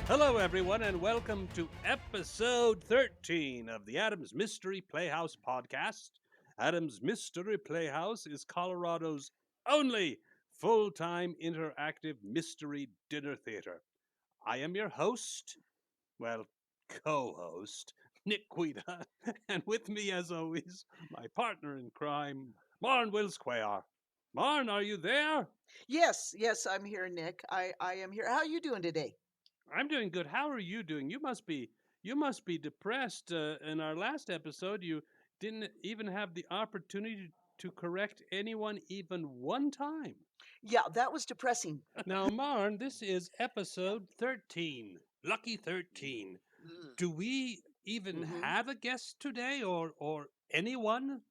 Hello, everyone, and welcome to episode 13 of the Adams Mystery Playhouse Podcast. Adams Mystery Playhouse is Colorado's only full time interactive mystery dinner theater. I am your host, well, co host, Nick Guida, and with me, as always, my partner in crime, Marn Wilsquare. Marn, are you there? Yes, I'm here, Nick. I am here. How are you doing today? I'm doing good. How are you doing? You must be depressed. In our last episode, you didn't even have the opportunity to correct anyone even one time. Yeah, that was depressing. Now, Marn, this is episode 13. Lucky 13. Do we even Mm-hmm. have a guest today or anyone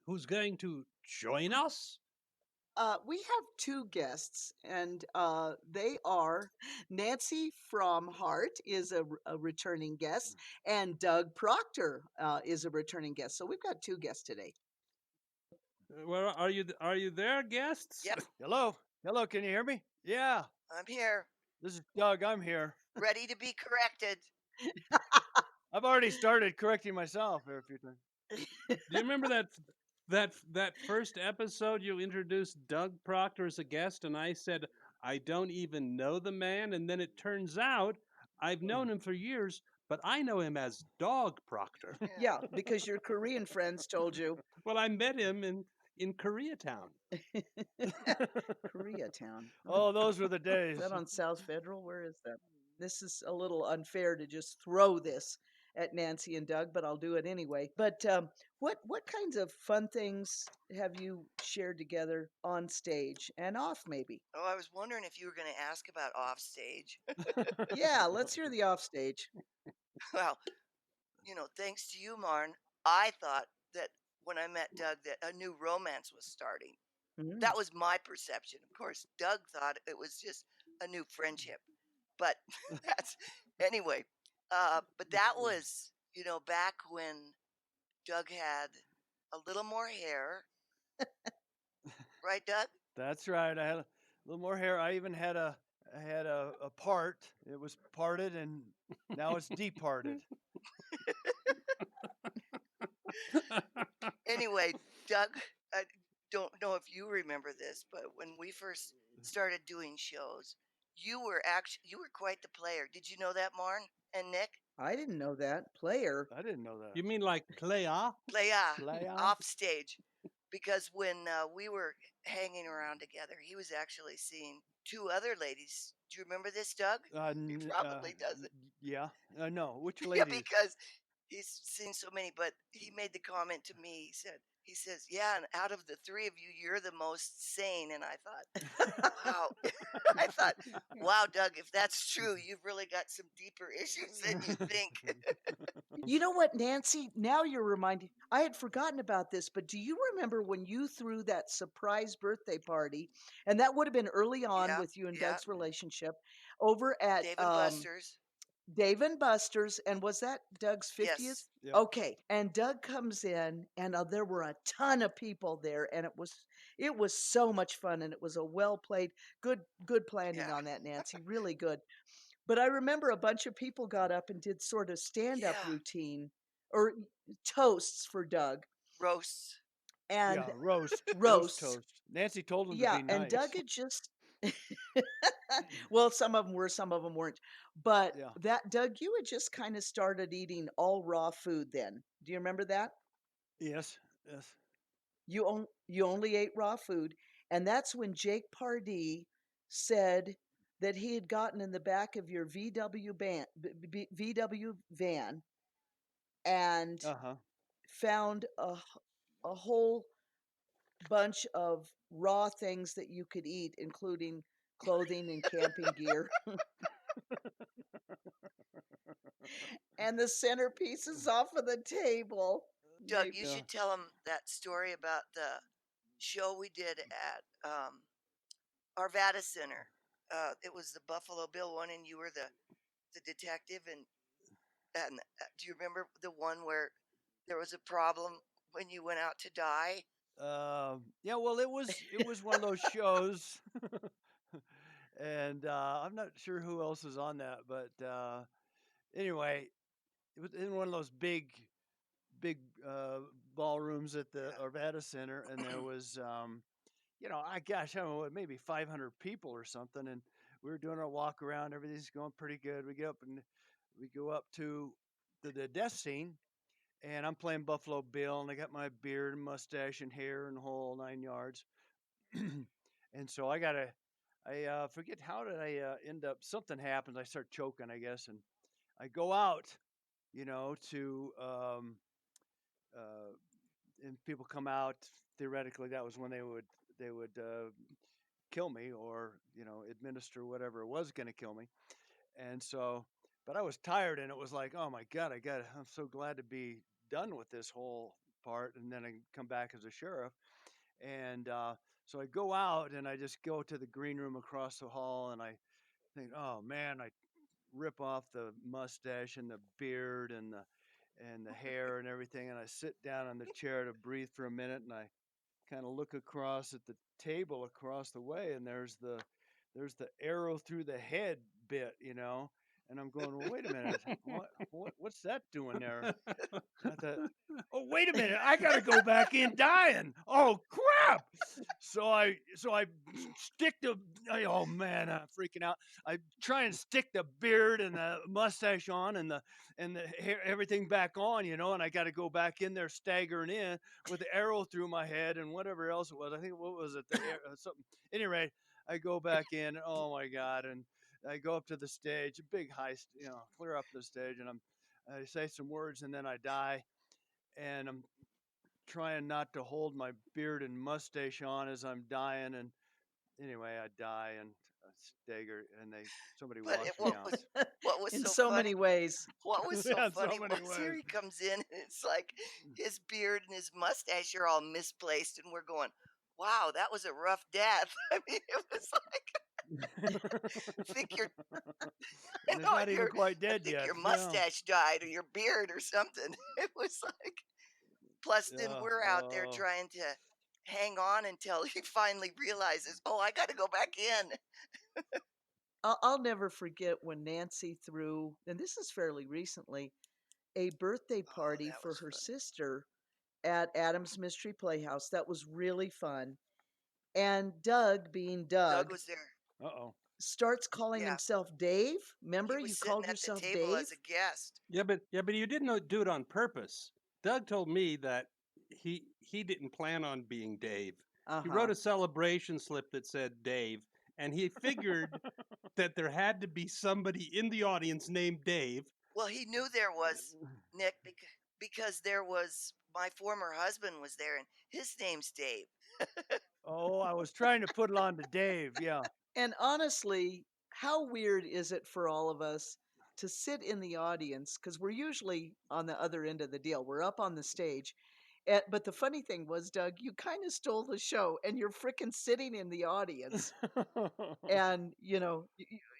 who's going to join us? We have two guests, and they are Nancy Fromhart is a returning guest, and Doug Proctor is a returning guest. So we've got two guests today. Where are you there, guests? Yep, Hello? Hello, can you hear me? Yeah, I'm here, this is Doug. I'm here. ready to be corrected. I've already started correcting myself here a few times. Do you remember that first episode you introduced Doug Proctor as a guest, and I said I don't even know the man, and then it turns out I've known him for years, but I know him as Dog Proctor. Yeah, because your Korean friends told you. Well, I met him in Koreatown. Koreatown. Oh, those were the days. Is that on South Federal? Where is that? This is a little unfair to just throw this at Nancy and Doug, but I'll do it anyway. But what kinds of fun things have you shared together on stage and off, maybe? Oh, I was wondering if you were going to ask about offstage. Yeah, let's hear the off stage. Well, thanks to you, Marn, I thought that when I met Doug that a new romance was starting. Mm. That was my perception. Of course, Doug thought it was just a new friendship. But that's anyway. But that was, back when Doug had a little more hair, right, Doug? That's right. I had a little more hair. I even had a part. It was parted and now it's departed. Anyway, Doug, I don't know if you remember this, but when we first started doing shows, you were quite the player. Did you know that, Marn and Nick? I didn't know that. Player. I didn't know that. You mean like Playa? Play Playa? off stage. Because when we were hanging around together, he was actually seeing two other ladies. Do you remember this, Doug? He probably doesn't. Yeah. No, which Yeah, ladies? because he's seen so many, but he made the comment to me. He says, yeah, and out of the three of you, you're the most sane. And I thought, wow. I thought, wow, Doug, if that's true, you've really got some deeper issues than you think. You know what, Nancy? Now you're reminding. I had forgotten about this, but do you remember when you threw that surprise birthday party? And that would have been early on Yeah, with you and yeah. Doug's relationship over at Dave and Buster's. Dave and Buster's. And was that Doug's 50th? Yes. Yep. Okay. And Doug comes in, and there were a ton of people there, and it was so much fun, and it was a well played, good planning Yeah. on that, Nancy. Really good. But I remember a bunch of people got up and did sort of stand-up Yeah. routine or toasts for Doug. Roasts. And Yeah, roast. roasts. Toast. Nancy told him Yeah, to be and nice. Doug had just well, some of them were, some of them weren't. But Yeah. that Doug, you had just kind of started eating all raw food then. Do you remember that? Yes. Yes. You only ate raw food, and that's when Jake Pardee said that he had gotten in the back of your VW van and Uh-huh. found a whole bunch of raw things that you could eat, including clothing and camping gear. And the centerpiece is off of the table. Doug, Maybe- you Yeah. should tell him that story about the show we did at Arvada Center. It was the Buffalo Bill one, and you were the detective. And do you remember the one where there was a problem when you went out to die? Yeah, well, it was one of those shows, and I'm not sure who else was on that, but anyway, it was in one of those big ballrooms at the Yeah. Arvada Center, and there was I don't know, maybe 500 people or something, and we were doing our walk around. Everything's going pretty good. We get up and we go up to the death scene, and I'm playing Buffalo Bill, and I got my beard and mustache and hair and the whole 9 yards. And so I forget how did I end up. Something happens. I start choking, I guess, and I go out, to uh, and people come out. Theoretically, that was when they would kill me or administer whatever was going to kill me. And so, but I was tired, and it was like, oh my god, I'm so glad to be done with this whole part, and then I come back as a sheriff. And so I go out and I just go to the green room across the hall, and I think, oh man, I rip off the mustache and the beard and the hair and everything, and I sit down on the chair to breathe for a minute, and I kind of look across at the table across the way, and there's the arrow through the head bit, and I'm going, well, wait a minute, what's that doing there? I thought, oh, wait a minute, I gotta go back in dying. Oh crap! So I stick the. Oh man, I'm freaking out. I try and stick the beard and the mustache on and the hair, everything back on, and I got to go back in there staggering in with the arrow through my head and whatever else it was. I think what was it? Something. Anyway, I go back in. Oh my god! And I go up to the stage, a big heist, clear up the stage, and I say some words, and then I die, and I'm trying not to hold my beard and mustache on as I'm dying, and anyway, I die and I stagger, and somebody But walks me out. what was In so so funny? many ways. What was so Yeah, in so funny many was here ways. he comes in and it's like his beard and his mustache are all misplaced, and we're going, "Wow, that was a rough death." I mean, it was like I think your I And it's know not even quite I dead think yet. your Yeah. mustache died or your beard or something. It was like plus then Yeah. we're out there Oh. trying to hang on until he finally realizes, "Oh, I got to go back in." I'll never forget when Nancy threw, and this is fairly recently, a birthday Oh, party that for was her funny. sister at Adams Mystery Playhouse. That was really fun. And Doug, being Doug Doug, was there. Uh oh. starts calling Yeah, himself Dave. he Remember, was you sitting called at the yourself table Dave? as a guest. Yeah, but you didn't do it on purpose. Doug told me that he didn't plan on being Dave. Uh He huh. wrote a celebration slip that said Dave, and he figured that there had to be somebody in the audience named Dave. Well, he knew there was Nick because there was my former husband was there, and his name's Dave. Oh, I was trying to put it on to Dave. Yeah. And honestly, how weird is it for all of us to sit in the audience? Because we're usually on the other end of the deal. We're up on the stage. But the funny thing was, Doug, you kind of stole the show and you're freaking sitting in the audience. And,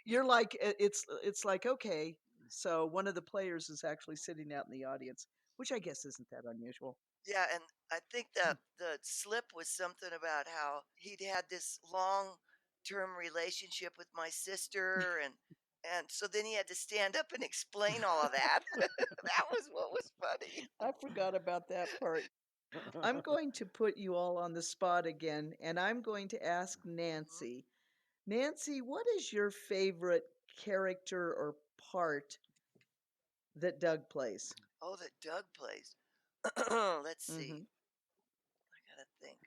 you're like, it's like, okay, so one of the players is actually sitting out in the audience, which I guess isn't that unusual. Yeah, and I think the slip was something about how he'd had this long term relationship with my sister, and so then he had to stand up and explain all of that. That was what was funny. I forgot about that part. I'm going to put you all on the spot again, and I'm going to ask Mhm. Nancy. Nancy, what is your favorite character or part that Doug plays? Oh, that Doug plays. Let's see. Hmm. I gotta think.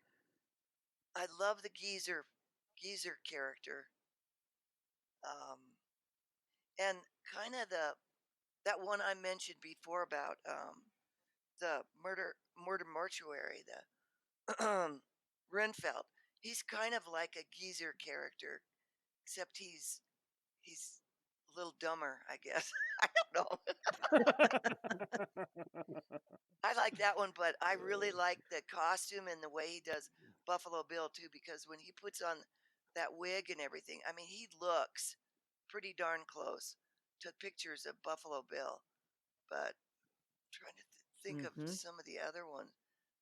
I love the geezer character. Um, and kind of the that one I mentioned before about the murder mortuary, the Renfeld. He's kind of like a geezer character, except he's a little dumber, I guess. I don't know. I like that one, but I really like the costume and the way he does Buffalo Bill too, because when he puts on that wig and everything, I mean, he looks pretty darn close to pictures of Buffalo Bill. But trying to think of Hmm. some of the other ones,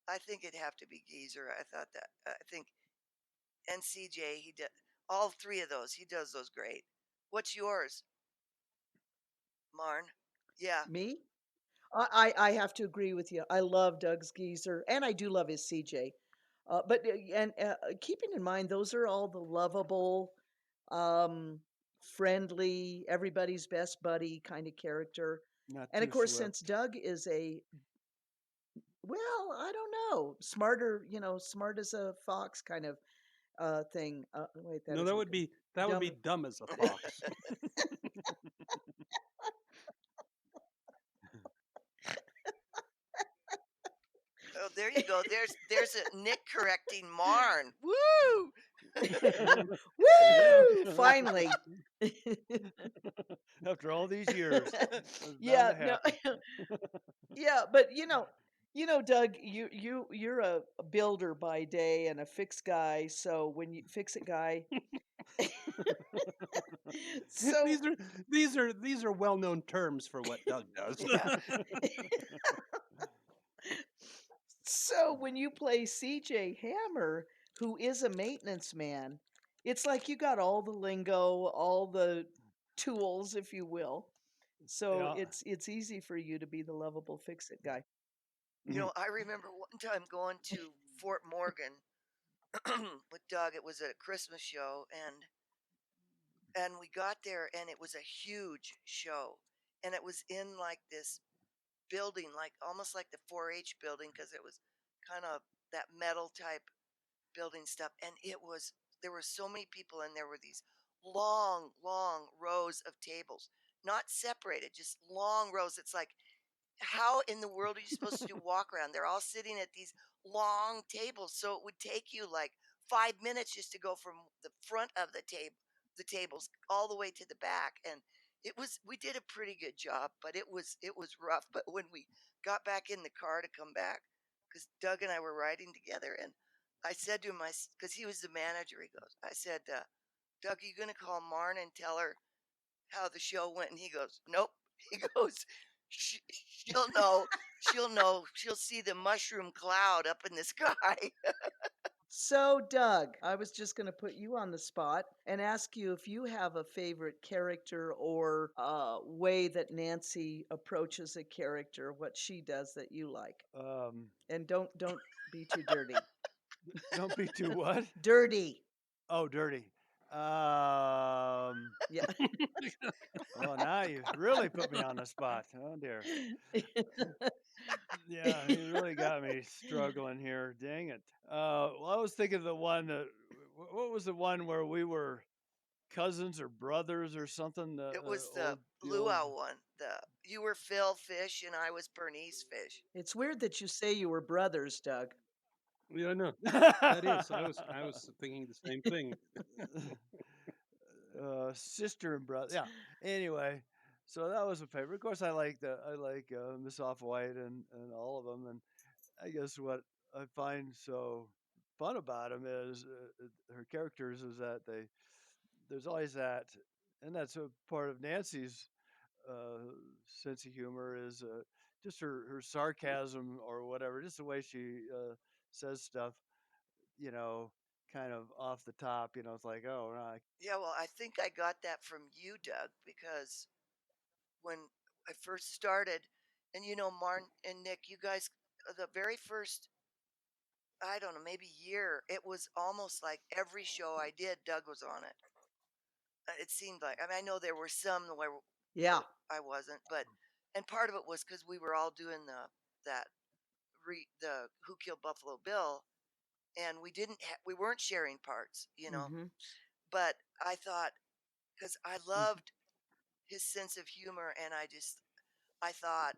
I think it'd have to be Geezer. I thought that I think NCJ he did All three of those. He does those great. What's yours, Marn? Yeah. Me? I have to agree with you. I love Doug's geezer, and I do love his CJ. But and keeping in mind, those are all the lovable, um, friendly, everybody's best buddy kind of character. Not And of too course, since swift. Doug is a, well, I don't know, smarter, smart as a fox kind of thing. Wait, that No, that isn't would good. be that would be Dumb. dumb as a fox. Oh, there you go. There's a Nick correcting Marn. Woo! Yeah. Woo! Finally. After all these years, it was bound Yeah, to no. happen. Yeah, but Doug, you're a builder by day and a fix guy. So when you fix it guy, so these are these are well-known terms for what Doug does. Yeah. so when you play CJ Hammer, who is a maintenance man, it's like you got all the lingo, all the tools, if you will. So Yeah. it's easy for you to be the lovable fix it guy. I remember one time going to Fort Morgan with Doug. It was at a Christmas show, and we got there, and it was a huge show, and it was in like this building, like almost like the 4-H building, because it was kind of that metal type building stuff, and there were so many people, and there were these long rows of tables, not separated, just long rows. It's like, how in the world are you supposed to do walk around? They're all sitting at these long tables, so it would take you like 5 minutes just to go from the front of the tables, all the way to the back. And we did a pretty good job, but it was rough. But when we got back in the car to come back, because Doug and I were riding together, and I said to him, because he was the manager, I said, Doug, are you gonna call Marn and tell her how the show went? And he goes, nope. He goes, "Sh- she'll know. She'll know. She'll see the mushroom cloud up in the sky." So, Doug, I was just going to put you on the spot and ask you if you have a favorite character or way that Nancy approaches a character, what she does that you like. And don't be too dirty. Don't be too what? Dirty. Oh, dirty. Um, Yeah. well, now you really put me on the spot. Oh dear. Yeah, you really got me struggling here. Dang it. Well, I was thinking of the one that. What was the one where we were cousins or brothers or something? It was The old. luau one. You were Phil Fish and I was Bernice Fish. It's weird that you say you were brothers, Doug. Yeah, no, that is. I was thinking the same thing. Sister and brother. Yeah. Anyway, so that was a favorite. Of course, I like Miss Off White and all of them. And I guess what I find so fun about them is her characters is that there's always that, and that's a part of Nancy's sense of humor is just her sarcasm or whatever, just the way she says stuff, you know, kind of off the top. It's like, oh, no, Yeah, well, I think I got that from you, Doug, because when I first started, and Martin and Nick, you guys, the very first, I don't know, maybe year, it was almost like every show I did, Doug was on it. It seemed like, I mean, I know there were some Yeah. where I wasn't, and part of it was because we were all doing that the Who Killed Buffalo Bill, and we weren't sharing parts. Mm-hmm. But I thought, because I loved his sense of humor, and I thought,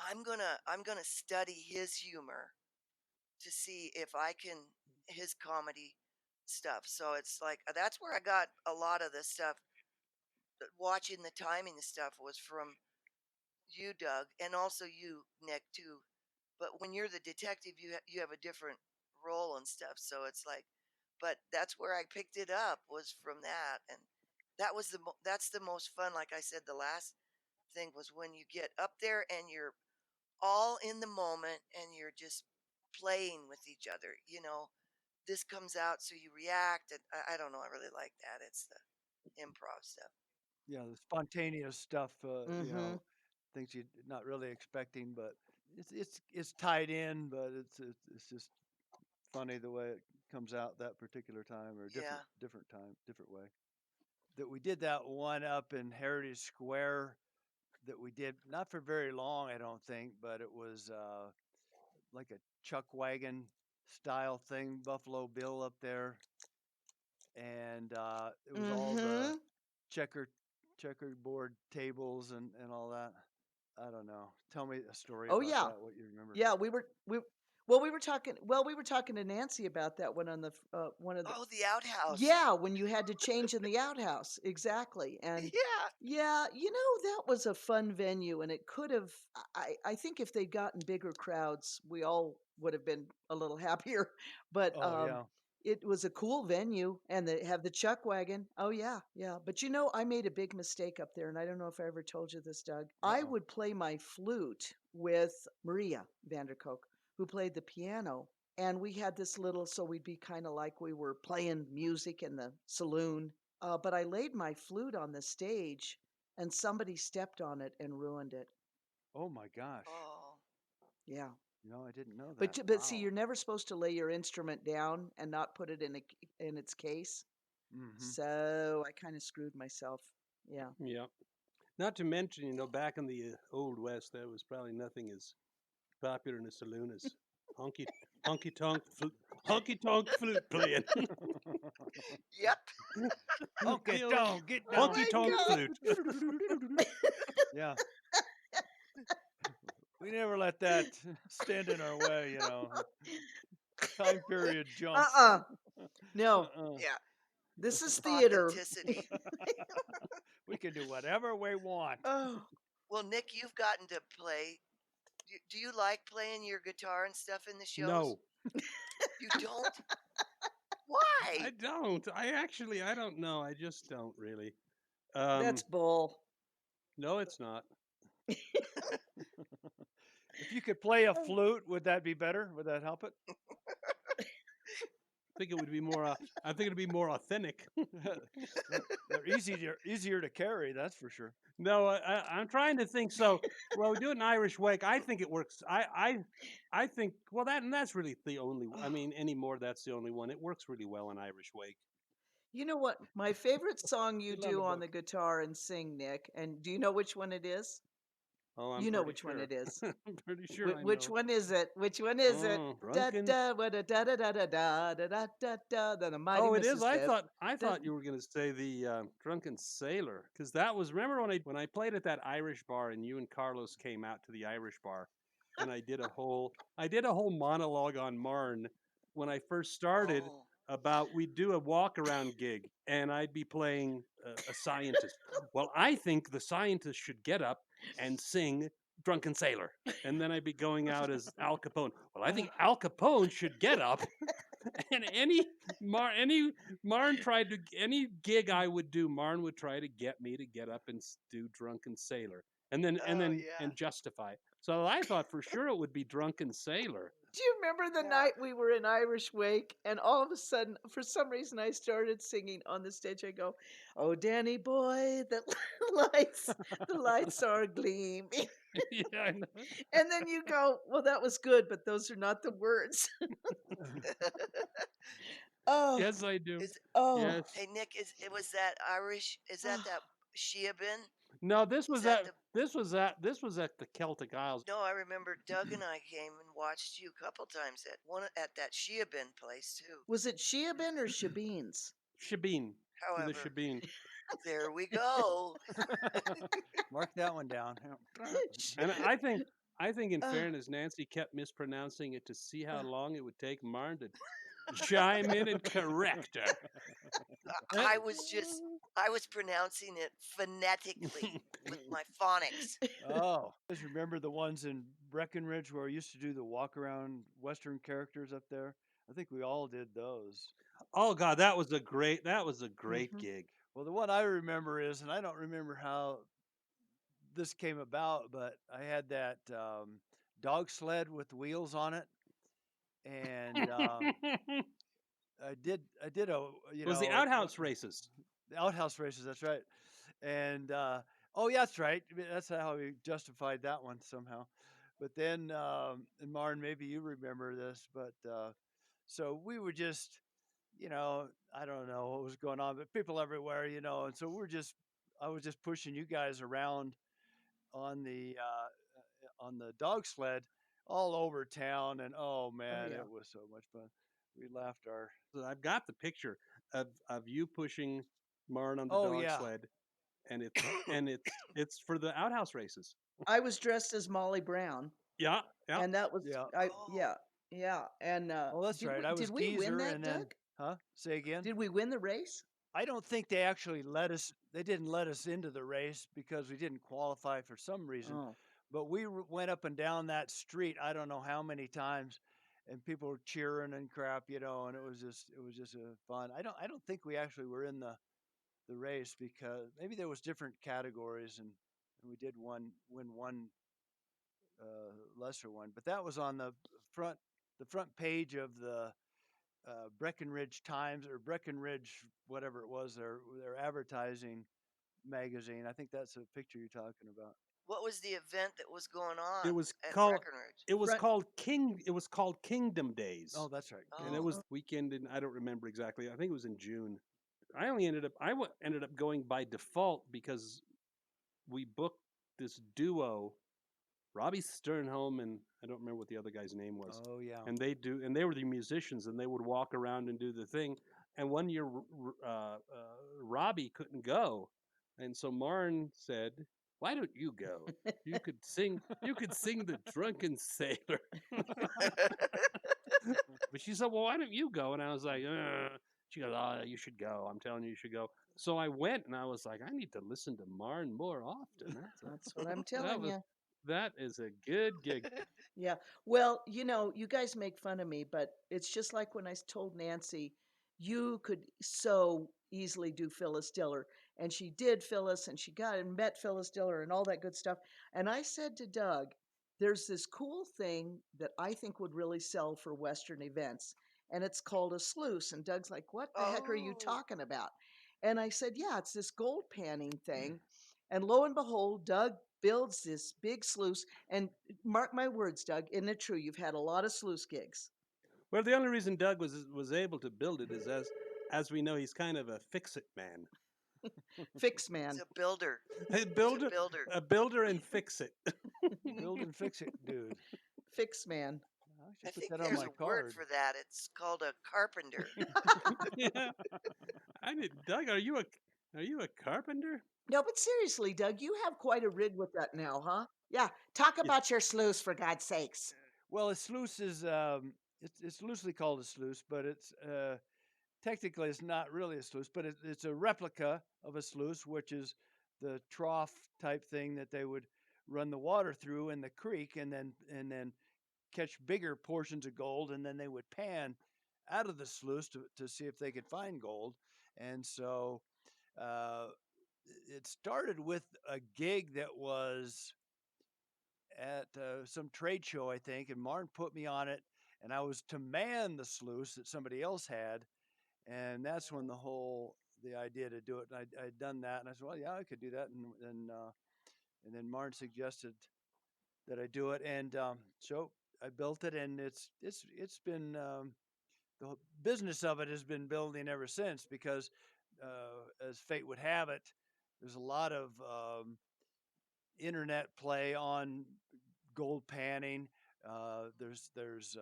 I'm gonna study his humor to see if I can his comedy stuff. So it's like that's where I got a lot of the stuff. Watching the timing and stuff was from you, Doug, and also you, Nick, too. But when you're the detective, you have a different role and stuff. So it's like, but that's where I picked it up was from that, and that's the most fun. Like I said, the last thing was when you get up there and you're all in the moment and you're just playing with each other. this comes out, so you react. And I don't know. I really like that. It's the improv stuff. Yeah, the spontaneous stuff. Mm-hmm. Things you're not really expecting, but it's tied in, but it's just funny the way it comes out that particular time or Yeah. different time, different way. That we did that one up in Heritage Square that we did not for very long, I don't think, but it was like a chuck wagon style thing, Buffalo Bill up there, and it was all the Mm-hmm. checker checkerboard tables and all that. I don't know. Tell me a story Oh about yeah. that. What you remember? Yeah, we were talking to Nancy about that one on the one of the Oh, the outhouse. yeah, when you had to change in the outhouse. Exactly. And Yeah. yeah, that was a fun venue and it could have I think if they'd gotten bigger crowds, we all would have been a little happier. But Oh yeah. it was a cool venue and they have the chuck wagon. Oh yeah, yeah. But I made a big mistake up there and I don't know if I ever told you this, Doug. I Uh-oh. would play my flute with Maria Vanderkook, who played the piano. And we had this little, so we'd be kind of like we were playing music in the saloon. But I laid my flute on the stage and somebody stepped on it and ruined it. Oh my gosh. Oh. Yeah. No, I didn't know But that. but see, Wow. you're never supposed to lay your instrument down and not put it in its case. Mm-hmm. So I kind of screwed myself. Yeah. Yeah. Not to mention, back in the old West, there was probably nothing as popular in a saloon as honky honky tonk honky tonk flute playing. Yep. Okay, The old don't get Oh down. honky my tonk God. flute. Yeah. We never let that stand in our way, Time period jump. Uh-uh. No. Uh-uh. Yeah. This is theater. Authenticity. We can do whatever we want. Oh. Well, Nick, you've gotten to play. Do you like playing your guitar and stuff in the shows? No, You don't? I Why? don't. I don't know. I just don't really. That's Um, bull. no, it's not. If you could play a flute, would that be better? Would that help it? I think it would be more. I think it'd be more authentic. They're easier to carry, that's for sure. No, I'm trying to think. So, well, we do it in Irish wake. I think it works. I think. Well, that's really the only. I mean, anymore. That's the only one. It works really well in Irish wake. You know what? My favorite song you Get it on the do on the book. guitar and sing, Nick, and do you know which one it is? Oh, I'm You know pretty which one sure. it is. I'm pretty sure I Which know. one is it? Which one is it? Da Drunken. da da da da da da da da da da da. Then the mighty Oh, it is. I Mississippi. thought. I thought you were going to say the drunken sailor, because that was. Remember when I played at that Irish bar, and you and Carlos came out to the Irish bar, and I did a whole monologue on Marn when I first started Oh. about we'd do a walk around gig, and I'd be playing a scientist. Well, I think the scientist should get up and sing Drunken Sailor, and then I'd be going out as Al Capone. Well, I think Al Capone should get up and Marn tried to any gig I would do, Marn would try to get me to get up and do Drunken Sailor, and then Oh, yeah. justify it. So I thought for sure it would be Drunken Sailor. Do you remember the Yeah. night we were in Irish Wake and all of a sudden, for some reason, I started singing on the stage? I go, "Oh, Danny boy, the lights are gleaming." Yeah, I know. And then you go, "Well, that was good, but those are not the words." Oh, Yes, I do. Is oh, Yes. Hey Nick, it was that Irish? Is that Sheabin? No, this Is was that at the? the Celtic Isles. No, I remember Doug and I came and watched you a couple times at that Sheabin place too. was it Sheabin or Shabines? Shebeen. The However, Shebeen. there we go. Mark that one down. And I think in Uh, fairness, Nancy kept mispronouncing it to see how long it would take Marn to chime in and correct her. I was pronouncing it phonetically with my phonics. Oh, I just remember the ones in Breckenridge where I used to do the walk around Western characters up there. I think we all did those. Oh God, that was a great mhm. gig. Well, the one I remember is, and I don't remember how this came about, but I had that dog sled with wheels on it, and I did a It was the outhouse races. the outhouse races. That's right. And oh yeah, that's right. That's how we justified that one somehow. But then, and Marn, maybe you remember this, but so we were just, I don't know what was going on, but people everywhere, and so I was just pushing you guys around on the dog sled all over town, and oh Oh man, yeah. it was so much fun. We laughed our. So I've got the picture of you pushing Marn on the Oh dog yeah, sled, and it's for the outhouse races. I was dressed as Molly Brown, Yeah, yeah. and that was yeah. I Oh, yeah, yeah. And Oh, that's right. I did was we win geezer, that, and then, Doug? huh? Say again. Did we win the race? I don't think they actually let us. They didn't let us into the race because we didn't qualify for some reason. Oh. But we went up and down that street. I don't know how many times, and people were cheering and crap, and it was just a fun. I don't think we actually were in the race because maybe there was different categories, and we did win one lesser one. But that was on front the front page of the Breckenridge Times or Breckenridge, whatever it was, their advertising magazine. I think that's the picture you're talking about. what was the event that was going It on was at called Breckenridge? it was Front called King it was called Kingdom Days, Oh, that's right. and it Oh, was weekend in, I don't remember exactly. I think it was in June. I only ended up going by default because we booked this duo, Robbie Sternholm, and I don't remember what the other guy's name was. Oh yeah. And they were the musicians, and they would walk around and do the thing. And one year, Robbie couldn't go, and so Marn said, "Why don't you go? You could sing. You could sing the Drunken Sailor." But she said, "Well, why don't you go?" And I was like, She goes, "Oh, you should go. I'm telling you, you should go." So I went, and I was like, "I need to listen to Marn more often." That's what I'm That telling was you. that is a good gig. Yeah. Well, you guys make fun of me, but it's just like when told Nancy, you could so easily do Phyllis Diller. And she did Phyllis, and she got and met Phyllis Diller and all that good stuff. And I said to Doug, there's this cool thing that I think would really sell for Western events, and it's called a sluice. And Doug's like, what the heck are you oh, talking about? And I said, yeah, it's this gold panning thing. And lo and behold, Doug builds this big sluice. And mark my words, Doug, isn't it true? You've had a lot of sluice gigs. Well, the only reason Doug was able to build it is as we know, he's kind of a fix-it man. Fix he's man. a builder. A He's a builder, builder. a builder and fix-it. Build and fix it, dude. Fix man. I I should put think that on there's my a word card. for that. It's called a carpenter. Yeah, I did. Doug, are you a carpenter? No, but seriously, Doug, you have quite a rig with that now, huh? Yeah. Talk Yeah. about your sluice, for God's sakes. Well, a sluice is it's loosely called a sluice, but it's technically it's not really a sluice, but it's a replica of a sluice, which is the trough type thing that they would run the water through in the creek, and then catch bigger portions of gold, and then they would pan out of the sluice to see if they could find gold. And so uh, it started with a gig that was at some trade show, I think, and Martin put me on it, and I was to man the sluice that somebody else had, and that's when the idea to do it. And I'd done that, and I said, well, yeah, I could do that, and then Martin suggested that I do it, and so I built it, and it's been the business of it has been building ever since because, as fate would have it, there's a lot of internet play on gold panning. There's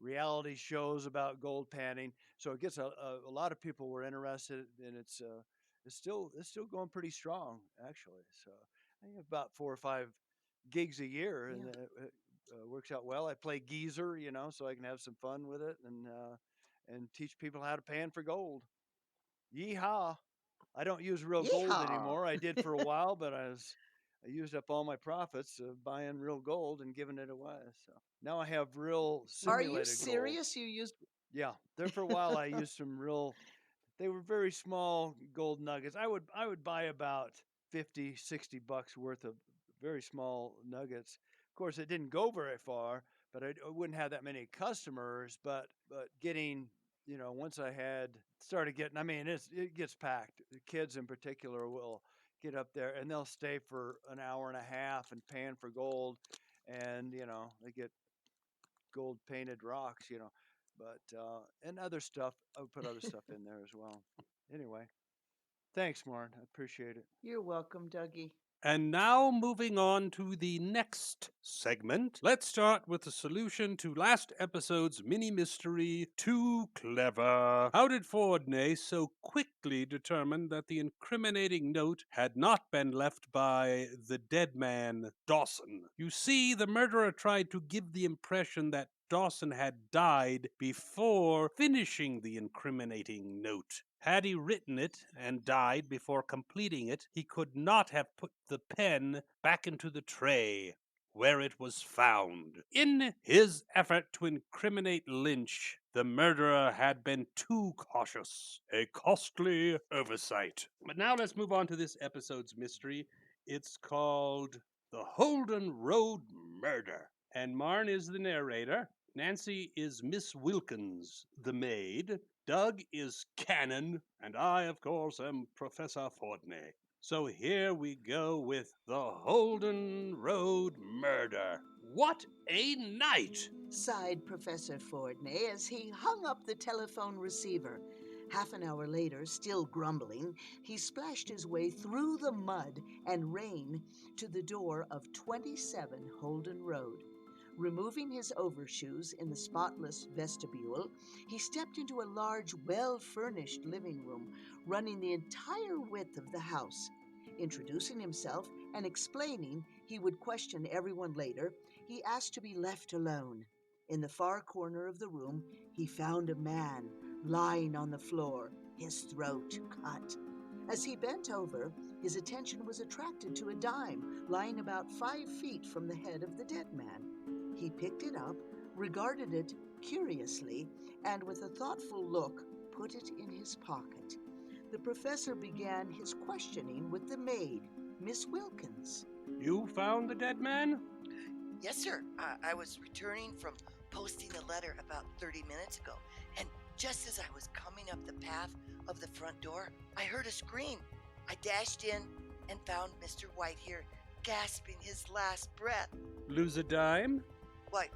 reality shows about gold panning, so it gets a lot of people were interested, and it's still going pretty strong actually. So I have about 4 or 5 gigs a year, and Yeah. it works out well. I play geezer, so I can have some fun with it and teach people how to pan for gold. Yeehaw! I don't use real gold Yeehaw. anymore. I did for a while, but I used up all my profits buying real gold and giving it away. So now I have real Are you simulated gold. serious? You used Yeah, there for a while I used some real. They were very small gold nuggets. I would buy about 50, $60 worth of very small nuggets. Of course, it didn't go very far, but I wouldn't have that many customers. But getting once I had started getting, it gets packed. The kids in particular will get up there and they'll stay for an hour and a half and pan for gold, and they get gold painted rocks, but and other stuff. I would put other stuff in there as well. Anyway, thanks, Martin. I appreciate it. You're welcome, Dougie. And now, moving on to the next segment, let's start with the solution to last episode's mini mystery, Too Clever. How did Fordney so quickly determine that the incriminating note had not been left by the dead man, Dawson? You see, the murderer tried to give the impression that Dawson had died before finishing the incriminating note. Had he written it and died before completing it, he could not have put the pen back into the tray where it was found. In his effort to incriminate Lynch, the murderer had been too cautious, a costly oversight. But now let's move on to this episode's mystery. It's called The Holden Road Murder. And Marn is the narrator. Nancy is Miss Wilkins, the maid. Doug is Cannon, and I, of course, am Professor Fordney. So here we go with the Holden Road Murder. What a night! Sighed Professor Fordney as he hung up the telephone receiver. Half an hour later, still grumbling, he splashed his way through the mud and rain to the door of 27 Holden Road. Removing his overshoes in the spotless vestibule, he stepped into a large, well-furnished living room running the entire width of the house. Introducing himself and explaining he would question everyone later, he asked to be left alone. In the far corner of the room, he found a man lying on the floor, his throat cut. As he bent over, his attention was attracted to a dime lying about 5 feet from the head of the dead man. He picked it up, regarded it curiously, and with a thoughtful look, put it in his pocket. The professor began his questioning with the maid, Miss Wilkins. You found the dead man? Yes, sir. I was returning from posting a letter about 30 minutes ago, and just as I was coming up the path of the front door, I heard a scream. I dashed in and found Mr. White here, gasping his last breath. Lose a dime? Why,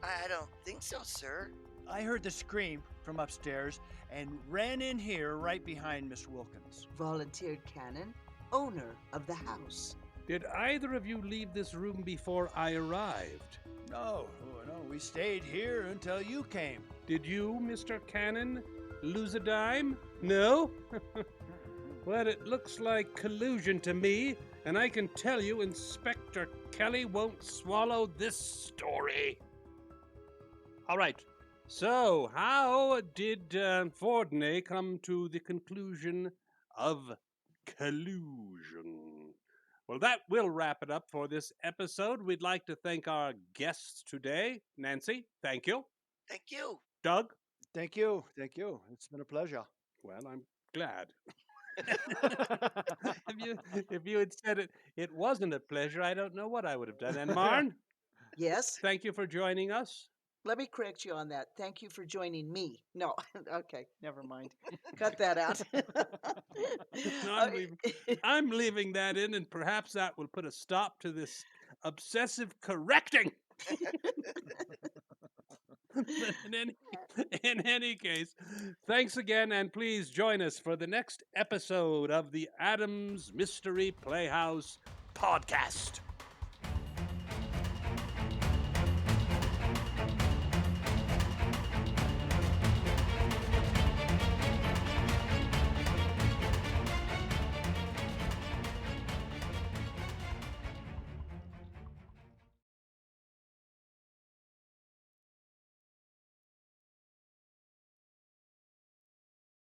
I don't think so, sir. I heard the scream from upstairs and ran in here right behind Miss Wilkins. Volunteered Cannon, owner of the house. Did either of you leave this room before I arrived? No, we stayed here until you came. Did you, Mr. Cannon, lose a dime? No? Well, it looks like collusion to me, and I can tell you Inspector Kelly won't swallow this story. All right. So, how did Fordney come to the conclusion of collusion? Well, that will wrap it up for this episode. We'd like to thank our guests today. Nancy, thank you. Thank you. Doug? Thank you. It's been a pleasure. Well, I'm glad. if you had said it wasn't a pleasure, I don't know what I would have done. And Marn, Yes? thank you for joining us. Let me correct you on that. Thank you for joining me. No, okay, never mind. Cut that out. I'm leaving that in, and perhaps that will put a stop to this obsessive correcting. In any case, thanks again, and please join us for the next episode of the Adams Mystery Playhouse Podcast.